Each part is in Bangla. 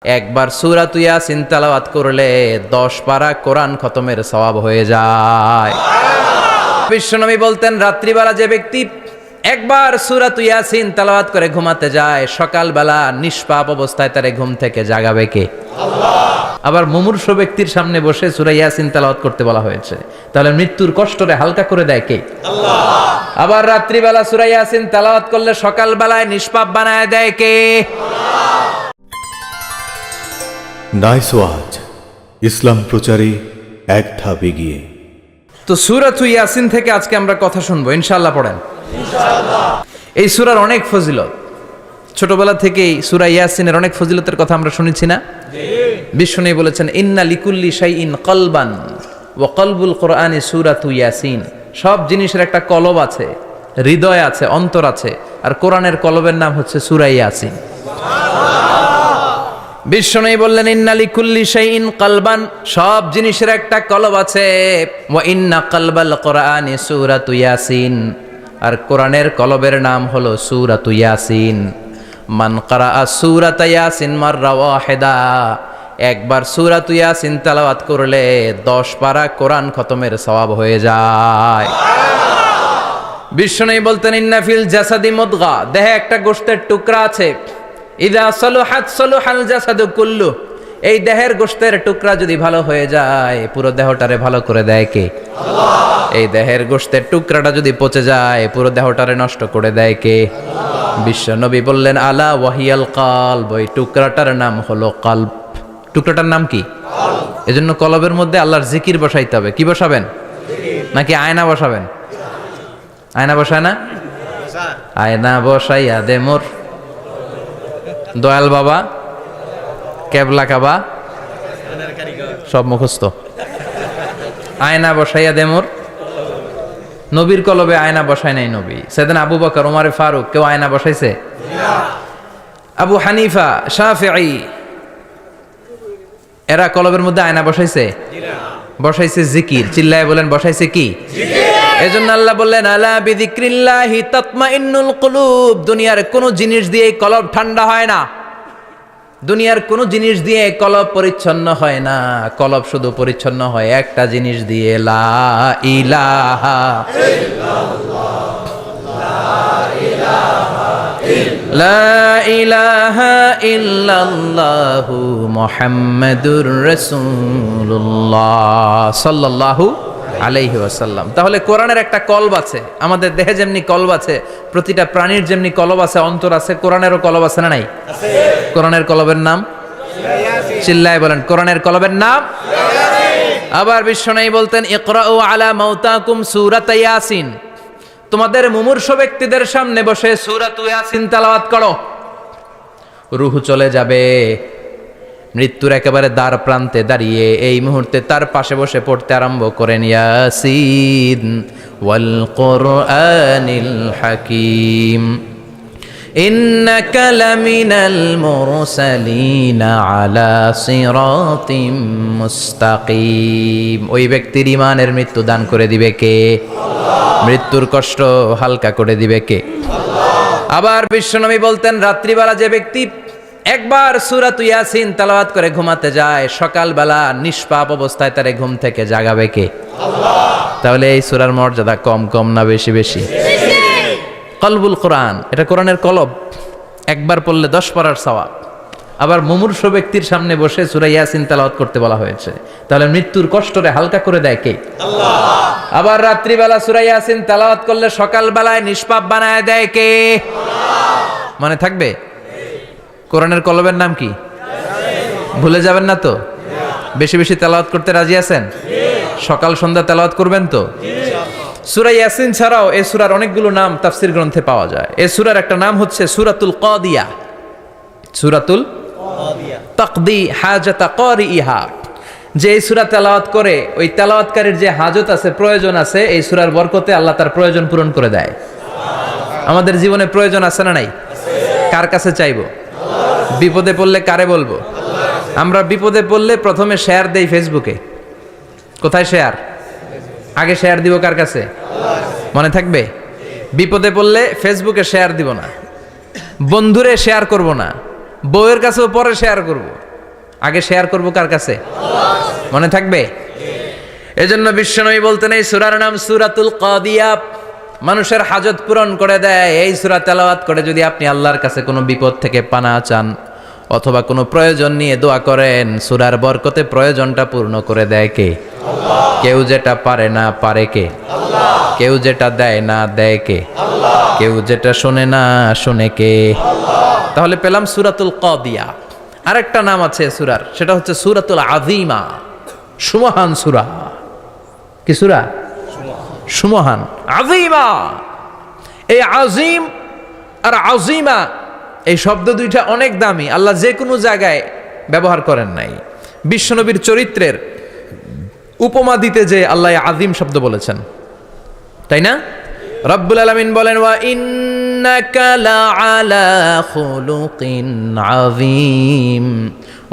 একবার সূরা ইয়াসিন তেলাওয়াত করলে 10 পারা কোরআন খতমের সওয়াব হয়ে যায়। বিশ্বনবী বলতেন, রাত্রিবেলা যে ব্যক্তি একবার সূরা ইয়াসিন তেলাওয়াত করে ঘুমাতে যায়, সকালবেলা নিষ্পাপ অবস্থায় তারে ঘুম থেকে জাগাবে কে? আল্লাহ। আবার মুমূর্ষু ব্যক্তির সামনে বসে সূরা ইয়াসিন তেলাওয়াত করতে বলা হয়েছে, তাহলে মৃত্যুর কষ্টরে হালকা করে দেয় কে? আল্লাহ। আবার রাত্রিবেলা সূরা ইয়াসিন তেলাওয়াত করলে সকালবেলায় নিষ্পাপ বানায় দেয় কে? আল্লাহ। নাইস ওয়াজ, ইসলাম প্রচারে এক ধাপ এগিয়ে। তো সূরা ইয়াসিন থেকে আজকে আমরা কথা শুনবো, ইনশাআল্লাহ। পড়েন ইনশাআল্লাহ। এই সূরার অনেক ফজিলত, ছোটবেলা থেকেই সূরা ইয়াসিনের অনেক ফজিলতের কথা আমরা শুনেছি না? বিশ্বনবী বলেছেন, ইন্না লিকুল্লি শাইইন কলবান ওয়া কলবুল কোরআনি সূরাতু ইয়াসিন। সব জিনিসের একটা কলব আছে, হৃদয় আছে, অন্তর আছে, আর কোরআনের কলবের নাম হচ্ছে সূরা ইয়াসিন। বিশ্বনবী বললেন, ইন্না লিকুল্লি শাইইন কলবান, সব জিনিসের একটা কলব আছে। ওয়া ইন্না কলবাল কোরআনি সূরাতু ইয়াসিন, আর কোরআনের কলবের নাম হলো সূরাতু ইয়াসিন। মান ক্বারাআ সূরাতা ইয়াসিন মাররা ওয়াহিদা, একবার সূরাতু ইয়াসিন তেলাওয়াত করলে 10 পারা কোরআন খতমের সওয়াব হয়ে যায়। বিশ্বনবী বলতেন, ইন্না ফিল জাসাদি মুদগা, দেহে একটা গোশতের টুকরা আছে। ইযা সালুহাত সালুহাল জাসাদু কুল্লু, এই দেহের গোশতের টুকরা যদি ভালো হয়ে যায়, পুরো দেহটারে ভালো করে দেয় কে? আল্লাহ। এই দেহের গোশতের টুকরাটা যদি পচে যায়, পুরো দেহটারে নষ্ট করে দেয় কে? আল্লাহ। বিশ্ব নবী বললেন, আলা ওয়াহিয়াল কলব, ওই টুকরাটার নাম হলো কলব। টুকরাটার নাম কি? কলব। এজন্য কলবের মধ্যে আল্লাহর জিকির বসাইতে হবে। কি বসাবেন? নাকি আয়না বসাবেন? আয়না বসায় না? আয়না বসাইয়া দে মোর দয়াল বাবা, কেবলা কাবা, সব মুখস্থ। আয়না বসাইয়া দে মোর। নবীর কলবে আয়না বসায় নাই নবী। সেদিন আবু বকর, ওমর ফারুক, কেউ আয়না বসাইছে? আবু হানিফা, শাফিঈ, এরা কলবের মধ্যে আয়না বসাইছে? বসাইছে জিকির। চিল্লায় বলেন, বসাইছে কি? এজন্য আল্লাহ বললেন, আলা বিযিক্রিল্লাহি তাতমাইন্নুল কুলুব। দুনিয়ার কোন জিনিস দিয়ে কলব ঠান্ডা হয় না, দুনিয়ার কোন জিনিস দিয়ে কলব পরিচ্ছন্ন হয় না। কলব শুধু পরিচ্ছন্ন হয় একটা জিনিস দিয়ে, লা ইলাহা ইল্লাল্লাহ, লা ইলাহা ইল্লাল্লাহু মুহাম্মাদুর রাসূলুল্লাহ সাল্লাল্লাহু আলাইহি ওয়াসাল্লাম। তাহলে কোরআনের একটা কলব আছে। আমাদের দেহে যেমনি কলব আছে, প্রতিটা প্রাণীর যেমনি কলব আছে, অন্তর আছে, কোরআনেরও কলব আছে না নাই? আছে। কোরআনের কলবের নাম? চিল্লায় বলেন, কোরআনের কলবের নাম? আবার বিশ্বনবী বলতেন, ইকরাউ আলা মাউতাকুম সূরাতা ইয়াসিন, তোমাদের মুমূর্ষু ব্যক্তিদের সামনে বসে সূরাতু ইয়াসিন তেলাওয়াত করো। রূহ চলে যাবে, মৃত্যুর একেবারে দ্বার প্রান্তে দাঁড়িয়ে এই মুহূর্তে তার পাশে বসে পড়তে আরম্ভ করেন, ইয়াসিন ওয়াল কুরআনিল হাকীম ইন্নাকা লামিনাল মুরসালিনা আলা সিরাতিম মুস্তাকিম। ওই ব্যক্তির ঈমানের মৃত্যু দান করে দিবে কে? আল্লাহ। মৃত্যুর কষ্ট হালকা করে দিবে কে? আল্লাহ। আবার বিশ্বনবী বলতেন, রাত্রিবেলা যে ব্যক্তি একবার সূরা ইয়াসিন তেলাওয়াত করে ঘুমাতে যায়, সকালবেলা নিষ্পাপ অবস্থায় তারে ঘুম থেকে জাগাবে কে? আল্লাহ। তাহলে এই সূরার মর্যাদা কম কম না বেশি বেশি? কলবুল কোরআন, এটা কোরআনের কলব। একবার পড়লে 10 পারার সওয়াব। আবার মুমূর্ষু ব্যক্তির সামনে বসে সূরা ইয়াসিন তেলাওয়াত করতে বলা হয়েছে, তাহলে মৃত্যুর কষ্টরে হালকা করে দেয় কে? আল্লাহ। আবার রাত্রিবেলা সূরা ইয়াসিন তেলাওয়াত করলে সকালবেলায় নিষ্পাপ বানায় দেয় কে? আল্লাহ। মনে থাকবে? কোরআনের কলবের নাম কি? ভুলে যাবেন না তো? বেশি বেশি তেলাওয়াত করতে রাজি আছেন? সকাল সন্ধ্যা তেলাওয়াত করবেন তো? সূরা ইয়াসিন ছাড়াও এই সূরার অনেকগুলো নাম তাফসীর গ্রন্থে পাওয়া যায়। এই সূরার একটা নাম হচ্ছে সূরাতুল কাদিয়া। সূরাতুল কাদিয়া, তাকদি হাজাতা কারিইহা। যে এই সূরা তেলাওয়াত করে, ওই তেলাওয়াতকারীর যে হাজত আছে, প্রয়োজন আছে, এই সূরার বরকতে আল্লাহ তার প্রয়োজন পূরণ করে দেয়। আমাদের জীবনে প্রয়োজন আছে না নাই? কার কাছে চাইবো? বিপদে পড়লে কারে বলবো? আমরা বিপদে পড়লে প্রথমে শেয়ার দেই ফেসবুকে। কোথায় শেয়ার? আগে শেয়ার দিব কার কাছে? মনে থাকবে? বিপদে পড়লে ফেসবুকে শেয়ার দিব না, বন্ধুরে শেয়ার করব না, বউয়ের কাছেও পরে শেয়ার করব। আগে শেয়ার করব কার কাছে? মনে থাকবে? এজন্য বিশ্বনবী বলতেন এই সূরার নাম সূরাতুল কাদিয়া, মানুষের হাজত পূরণ করে দেয়। এই সূরা তেলাওয়াত করে যদি আপনি আল্লাহর কাছে কোনো বিপদ থেকে পানা চান অথবা কোনো প্রয়োজন নিয়ে দোয়া করেন, সূরার বরকতে প্রয়োজনটা পূর্ণ করে দেয় কে? আল্লাহ। কেউ যেটা পারে না পারে কে? আল্লাহ। কেউ যেটা দেয় না দেয় কে? আল্লাহ। কেউ যেটা শোনে না শোনে কে? আল্লাহ। তাহলে পেলাম সূরাতুল কাদিয়া। আরেকটা নাম আছে সূরার, সেটা হচ্ছে সূরাতুল আযীমা, সুমহান সূরা। কি সূরা? সুমহান, আযীমা। এই আযীম আর আযীমা এই শব্দ দুইটা অনেক দামি, আল্লাহ যে কোনো জায়গায় ব্যবহার করেন নাই। বিশ্বনবীর চরিত্রের উপমা দিতে যে আল্লাহ আযীম শব্দ বলেছেন, তাই না? রব্বুল আলামিন বলেন ওয়া ইন্নাকা লাআলা খুলুকিন আযীম।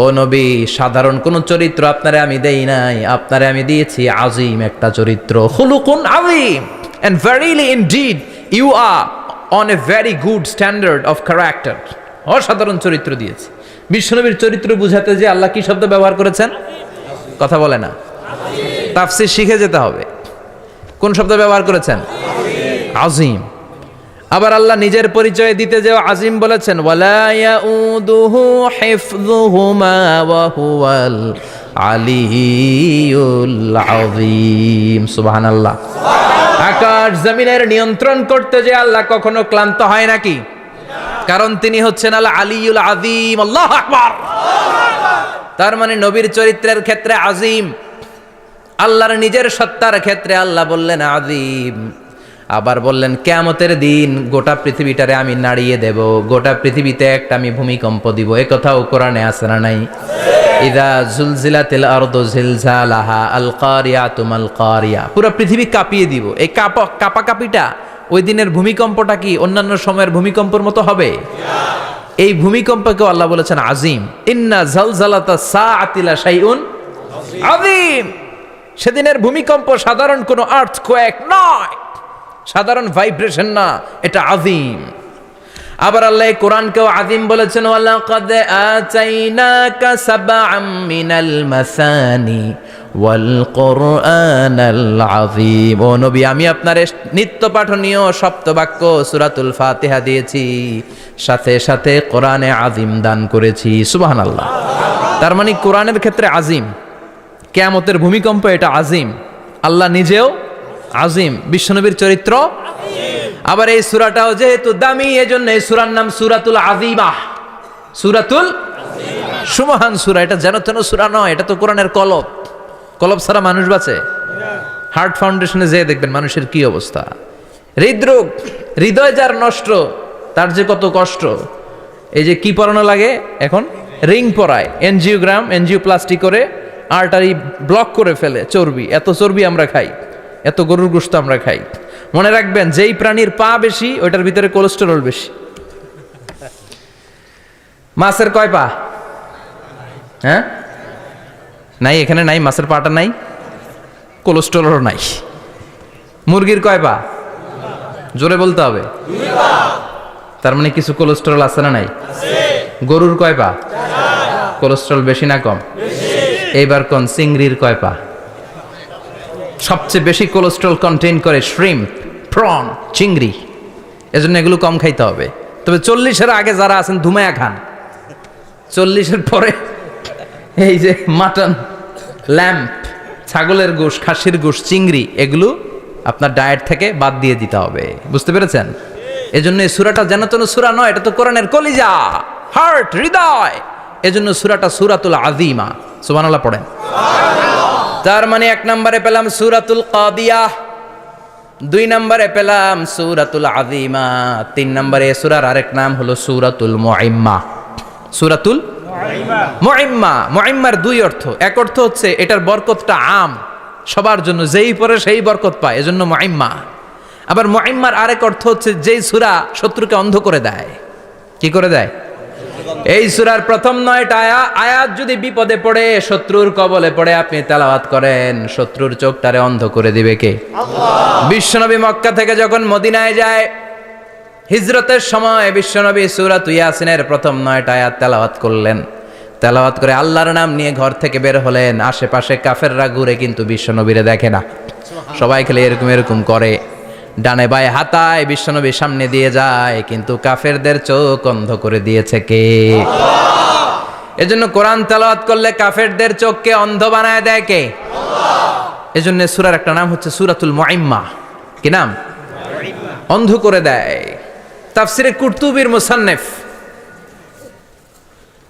ও নবী, সাধারণ কোন চরিত্র আপনারে আমি দেই নাই, আপনারে আমি দিয়েছি আযীম একটা চরিত্র, খুলুকুন আযীম। And verily indeed you are on a very good standard of character. অসাধারণ চরিত্র দিয়েছি। বিশ্বনবীর চরিত্র বুঝাতে যে আল্লাহ কি শব্দ ব্যবহার করেছেন? কথা বলে না, তাফসীর শিখে যেতে হবে। কোন শব্দ ব্যবহার করেছেন? আযীম। আবার আল্লাহ নিজের পরিচয় দিতে যে আযীম বলেছেন, ওয়ালা ইয়াউদুহু হিফযুহুমা ওয়া হুয়াল আলিয়্যুল আযীম। সুবহানাল্লাহ। আকাশ জমিনের নিয়ন্ত্রণ করতে যে আল্লাহ কখনো ক্লান্ত হয় নাকি? কারণ তিনি হচ্ছেন আল আলিয়্যুল আযীম। আল্লাহু আকবার। তার মানে নবীর চরিত্রের ক্ষেত্রে আযীম, আল্লাহর নিজের সত্তার ক্ষেত্রে আল্লাহ বললেন আযীম। আবার বললেন কিয়ামতের দিন গোটা পৃথিবীটারে আমি নাড়িয়ে দেব, গোটা পৃথিবীতে একটা আমি ভূমিকম্প দিব। এ কথাও কোরআনে আছে না নাই? ইযা জুলজিলাতিল আরদু জিলজালাহা আল কারিয়াতু মাল কারিয়া। পুরো পৃথিবী কাঁপিয়ে দিব। এই কাঁপাকাঁপিটা ওই দিনের ভূমিকম্পটা কি অন্যান্য সময়ের ভূমিকম্পের মতো হবে? এই ভূমিকম্পকে আল্লাহ বলেছেন আযীম। ইন্না জালজালাতাস সাআতি লা শাইউন আযীম। সেদিনের ভূমিকম্প সাধারণ কোনো আর্থকোয়েক নয়, সাধারণ ভাইব্রেশন না, এটা আযীম। আবার আল্লাহ কোরআনকেও আযীম বলেছেন, ওয়ালাকাদ আতাইনাকা সাবআম মিনাল মাসানি ওয়াল কুরআনাল আযীম। ও নবী, আমি আপনারে নিত্য পাঠনীয় সপ্তবাক্য সূরাতুল ফাতিহা দিয়েছি, সাথে সাথে কোরআনে আযীম দান করেছি। সুবহানাল্লাহ। তার মানে কোরআনের ক্ষেত্রে আযীম, কিয়ামতের ভূমিকম্প এটা আযীম, আল্লাহ নিজেও আযীম, বিশ্বনবীর চরিত্র আযীম। আবার এই সূরাটাও যেহেতু দামি, এজন্য এই সূরার নাম সূরাতুল আযীমা, সূরাতুল সুমহান সূরা। এটা যেন তেন সূরা নয়, এটা তো কোরআনের কলব। কলব ছাড়া মানুষ বাঁচে? হার্ট ফাউন্ডেশনে যেয়ে দেখবেন মানুষের কি অবস্থা। হৃদরোগ, হৃদয় যার নষ্ট, তার যে কত কষ্ট। এই যে কি পরানো লাগে এখন? রিং পরায়, এনজিওগ্রাম, এনজিওপ্লাস্টি করে আর্টারি ব্লক করে ফেলে। চর্বি, এত চর্বি আমরা খাই, এত গরুর গোশত আমরা খাই। মনে রাখবেন, যেই প্রাণীর পা বেশি ওইটার ভিতরে কোলেস্টেরল বেশি। মাছের কয় পা? হ্যাঁ, নাই, এখানে নাই, মাছের পাটা নাই, কোলেস্টেরল নাই। মুরগির কয় পা? জোরে বলতে হবে। তার মানে কিছু কোলেস্টেরল আছে না নাই? গরুর কয় পা? কোলেস্টেরল বেশি না কম? এইবার কোন চিংড়ির কয় পা? সবচেয়ে বেশি কোলেস্টেরল কন্টেইন করে শ্রিম্প, প্রন, চিংড়ি। এজন্য এগুলো কম খাইতে হবে। তবে 40-এর আগে যারা আছেন ধুমায়া খান, 40-এর পরে এই যে মাটন, ল্যাম্প, ছাগলের গোশ, খাসির গোশ, চিংড়ি, এগুলো আপনার ডায়েট থেকে বাদ দিয়ে দিতে হবে। বুঝতে পেরেছেন? এজন্য এই সূরাটা যেন তেন সূরা নয়, এটা তো কোরআনের কলিজা, হার্ট, হৃদয়। এজন্য সূরাটা সূরাতুল আযীমা। সুবহানাল্লাহ পড়েন। তার মানে 1 নম্বরে পেলাম সূরাতুল কাদিয়া, 2 নম্বরে পেলাম সূরাতুল আযীমা, 3 নম্বরে সূরার আরেক নাম হলো সূরাতুল মুইম্মা। সূরাতুল মুইম্মা। মুইম্মার 2 অর্থ। এক অর্থ হচ্ছে এটার বরকতটা আম, সবার জন্য, যেই পড়ে সেই বরকত পায়, এজন্য মুইম্মা। আবার মুইম্মার আরেক অর্থ হচ্ছে যেই সূরা শত্রুকে অন্ধ করে দেয়। কি করে দেয়? এই সূরার প্রথম 9টা আয়াত যদি বিপদে পড়ে, শত্রুর কবলে পড়ে আপনি তেলাওয়াত করেন, শত্রুর চোখটারে অন্ধ করে দিবে কে? আল্লাহ। বিশ্বনবী মক্কা থেকে যখন মদিনায় যায়, হিজরতের সময় বিশ্বনবী সূরাত ইয়াসিনের প্রথম 9টা আয়াত তেলাওয়াত করলেন। তেলাওয়াত করে আল্লাহর নাম নিয়ে ঘর থেকে বের হলেন, আশেপাশে কাফেররা ঘুরে কিন্তু বিশ্বনবীরে দেখে না, সবাই খেলে এরকম এরকম করে, ডানে বায়ে হাতায় বিশ্বনবীর সামনে দিয়ে যায়, কিন্তু কাফেরদের চোখ অন্ধ করে দিয়েছে কে? এজন্য কোরআন তেলাওয়াত করলে কাফেরদের চোখকে অন্ধ বানায় দেয় কে? এজন্য সূরার একটা নাম হচ্ছে সূরাতুল মুআম্মা। কি নাম? অন্ধ করে দেয়। তাফসিরে কুরতুবির মুসান্নিফ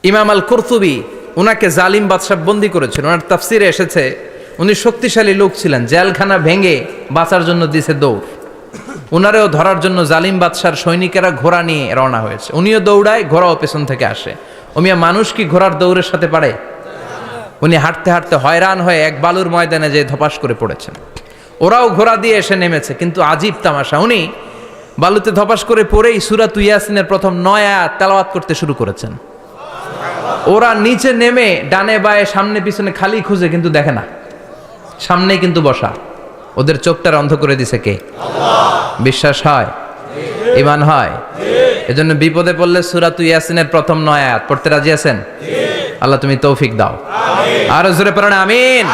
ইমাম আল কুরতুবি, উনাকে জালিম বাদশা বন্দী করেছিল। ওনার তাফসিরে এসেছে উনি শক্তিশালী লোক ছিলেন, জেলখানা ভেঙে বাঁচার জন্য দিছে দৌড়। উনারেও ধরার জন্য জালিম বাদশার সৈনিকেরা ঘোড়া নিয়ে রওনা হয়েছে, উনিও দৌড়ায়, ঘোড়াও পেছন থেকে আসে। ওমিয়া মানুষ কি ঘোড়ার দৌড়ের সাথে পারে? উনি হাঁটতে হাঁটতে হয়রান হয়ে এক বালুর ময়দানে যেয়ে ধপাস করে পড়েছেন। ওরাও ঘোড়া দিয়ে এসে নেমেছে, কিন্তু আজীব তামাশা, উনি বালুতে ধপাস করে পড়েই সূরাত ইয়াসিনের প্রথম 9 আয়াত তেলাওয়াত করতে শুরু করেছেন। ওরা নিচে নেমে ডানে বায়ে সামনে পিছনে খালি খুঁজে, কিন্তু দেখে না, সামনেই কিন্তু বসা। ওদের চোখটার অন্ধ করে দিছে কে? বিশ্বাস হয়? ঈমান হয়? এজন্য বিপদে পড়লে সূরাত ইয়াসিনের প্রথম 9 আয়াত পড়তে রাজি আছেন? আল্লাহ তুমি তৌফিক দাও। আর জোরে পড়েন আমিন।